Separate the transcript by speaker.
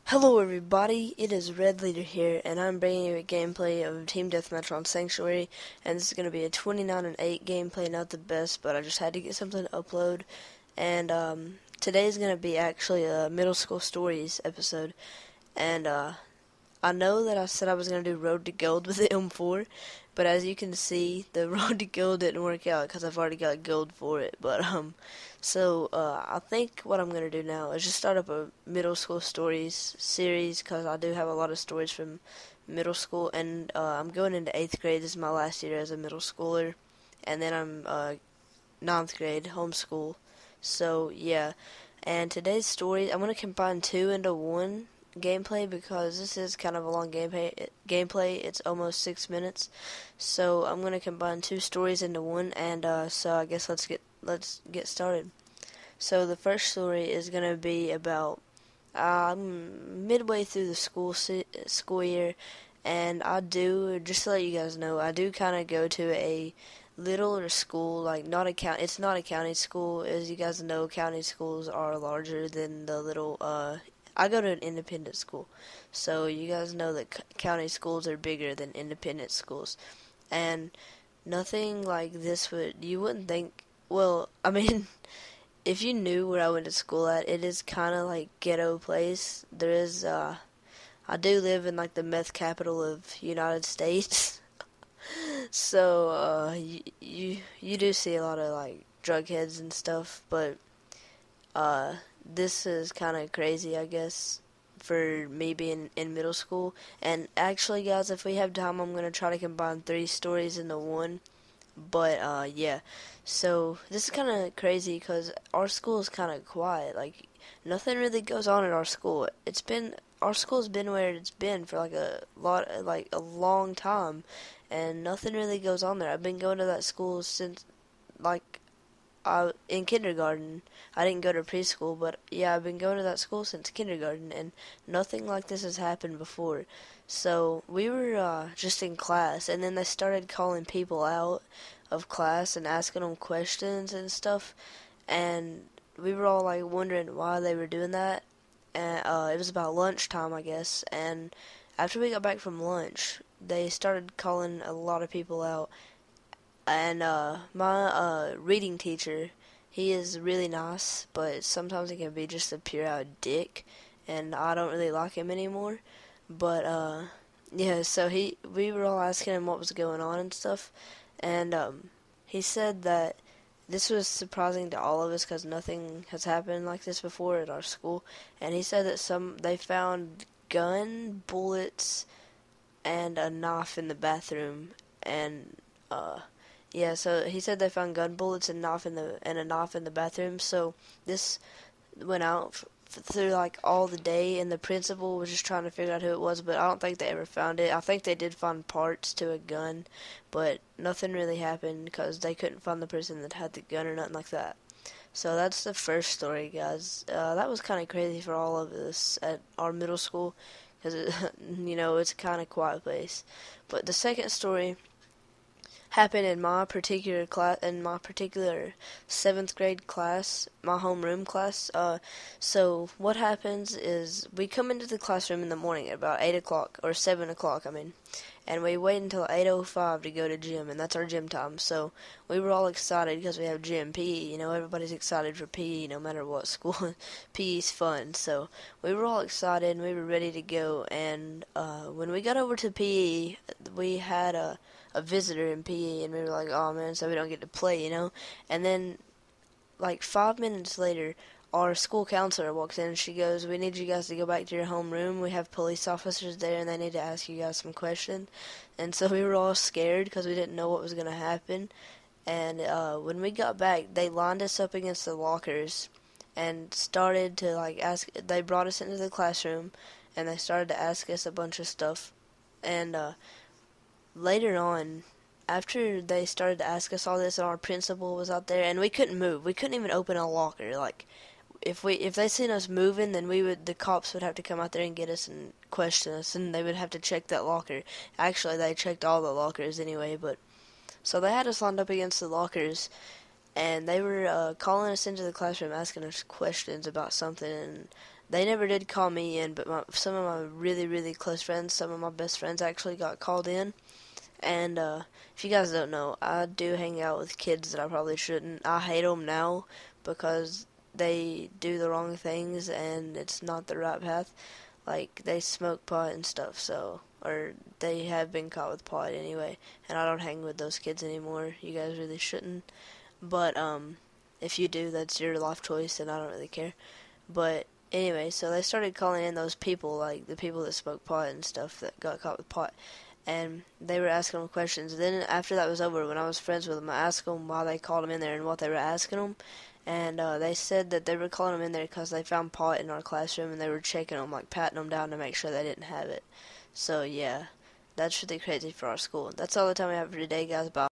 Speaker 1: Hello everybody, it is Red Leader here, and I'm bringing you a gameplay of Team Deathmatch on Sanctuary, and this is going to be a 29-8 gameplay, not the best, but I just had to get something to upload, and today is going to be actually a middle school stories episode, and I know that I said I was going to do Road to Gold with the M4, but as you can see, the Road to Gold didn't work out because I've already got gold for it. But I think what I'm going to do now is just start up a middle school stories series because I do have a lot of stories from middle school, and I'm going into 8th grade. This is my last year as a middle schooler, and then I'm 9th grade homeschool. So yeah, and today's story, I'm going to combine two into one gameplay because this is kind of a long gameplay. It's almost 6 minutes, so I'm gonna combine two stories into one, and so I guess let's get started. So the first story is gonna be about midway through the school year, and I do, just to let you guys know, I do kind of go to a littler school, like not a count. It's not a county school, as you guys know. County schools are larger than the little I go to an independent school, so you guys know that county schools are bigger than independent schools, and nothing like this you wouldn't think, well, I mean, if you knew where I went to school at, it is kind of like ghetto place. I do live in like the meth capital of United States, so, you do see a lot of like drug heads and stuff, but, this is kind of crazy, I guess, for me being in middle school. And actually, guys, if we have time, I'm going to try to combine three stories into one. But, yeah. So, this is kind of crazy because our school is kind of quiet. Like, nothing really goes on at our school. Our school's been where it's been for like a long time. And nothing really goes on there. I've been going to that school since, like, in kindergarten. I didn't go to preschool, but yeah, I've been going to that school since kindergarten, and nothing like this has happened before. So we were just in class, and then they started calling people out of class and asking them questions and stuff, and we were all like wondering why they were doing that. And it was about lunchtime, I guess, and after we got back from lunch, they started calling a lot of people out, and my reading teacher, he is really nice, but sometimes he can be just a pure out dick, and I don't really like him anymore. But yeah, so we were all asking him what was going on and stuff, and he said that this was surprising to all of us because nothing has happened like this before at our school. And he said that they found gun bullets and a knife in the bathroom, and yeah, so he said they found gun bullets and a knife in the bathroom. So this went out through like all the day, and the principal was just trying to figure out who it was, but I don't think they ever found it. I think they did find parts to a gun, but nothing really happened because they couldn't find the person that had the gun or nothing like that. So that's the first story, guys. That was kind of crazy for all of us at our middle school because it's a kind of quiet place. But the second story happened in my particular class, in my particular 7th grade class, my homeroom class. So what happens is we come into the classroom in the morning at about 8 o'clock, or 7 o'clock, I mean, and we wait until 8:05 to go to gym, and that's our gym time. So we were all excited because we have gym, PE, everybody's excited for PE no matter what school. PE's fun, so we were all excited and we were ready to go, and when we got over to PE, we had a visitor in PE, and we were like, oh man, so we don't get to play. And then, like 5 minutes later, our school counselor walks in and she goes, we need you guys to go back to your homeroom. We have police officers there and they need to ask you guys some questions. And so we were all scared because we didn't know what was going to happen. And when we got back, they lined us up against the lockers and started to they brought us into the classroom and they started to ask us a bunch of stuff. And later on, after they started to ask us all this, and our principal was out there, and we couldn't move. We couldn't even open a locker. Like, if they seen us moving, then the cops would have to come out there and get us and question us, and they would have to check that locker. Actually, they checked all the lockers anyway, but so they had us lined up against the lockers, and they were calling us into the classroom, asking us questions about something, and they never did call me in, but some of my really, really close friends, some of my best friends actually got called in. And if you guys don't know, I do hang out with kids that I probably shouldn't. I hate them now because they do the wrong things and it's not the right path. Like, they smoke pot and stuff, so, or they have been caught with pot anyway, and I don't hang with those kids anymore. You guys really shouldn't. But, if you do, that's your life choice, and I don't really care. But, anyway, so they started calling in those people, like, the people that smoke pot and stuff that got caught with pot, and they were asking them questions. Then, after that was over, when I was friends with them, I asked them why they called them in there and what they were asking them, and they said that they were calling them in there because they found pot in our classroom and they were checking them, like patting them down to make sure they didn't have it. So yeah, that's really crazy for our school. That's all the time we have for today, guys. Bye.